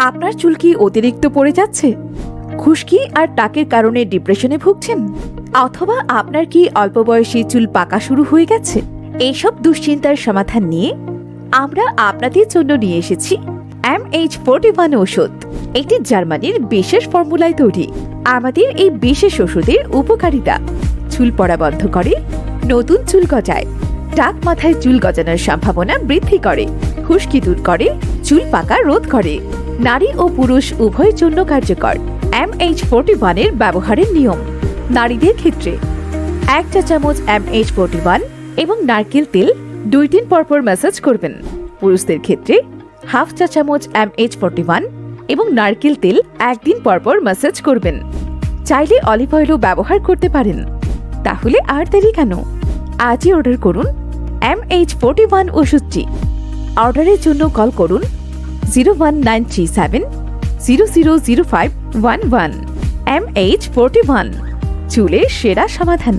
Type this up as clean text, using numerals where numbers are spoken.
আপনার চুল কি অতিরিক্ত পড়ে যাচ্ছে? খুশকি আর টাকের কারণে ডিপ্রেশনে ভুগছেন? অথবা আপনার কি অল্প বয়সী চুল পাকা শুরু হয়ে গেছে? এইসব দুশ্চিন্তার সমাধান নিয়ে আমরা আপনাদের জন্য নিয়ে এসেছি MH41 ওষুধ। এটি জার্মানির বিশেষ ফর্মুলায় তৈরি। আমাদের এই বিশেষ ওষুধের উপকারিতা: চুল পড়া বন্ধ করে, নতুন চুল গজায়, টাক মাথায় চুল গজানোর সম্ভাবনা বৃদ্ধি করে, খুশকি দূর করে, চুল পাকা রোধ করে। নারী ও পুরুষ উভয়ের জন্য কার্যকর। MH41 এর ব্যবহারের নিয়ম: নারীদের ক্ষেত্রে 1 চা চামচ MH41 এবং নারকেল তেল 2 দিন পরপর ম্যাসাজ করবেন। পুরুষদের ক্ষেত্রে হাফ চা চামচ MH41 এবং নারকেল তেল 1 দিন পরপর ম্যাসাজ করবেন। চাইলে অলিভ অয়েলও ব্যবহার করতে পারেন। তাহলে আর দেরি কেন? আজই অর্ডার করুন MH41 ওষুধটি। অর্ডারের জন্য কল করুন 01937 000511। MH41, চুলের সেরা সমাধান।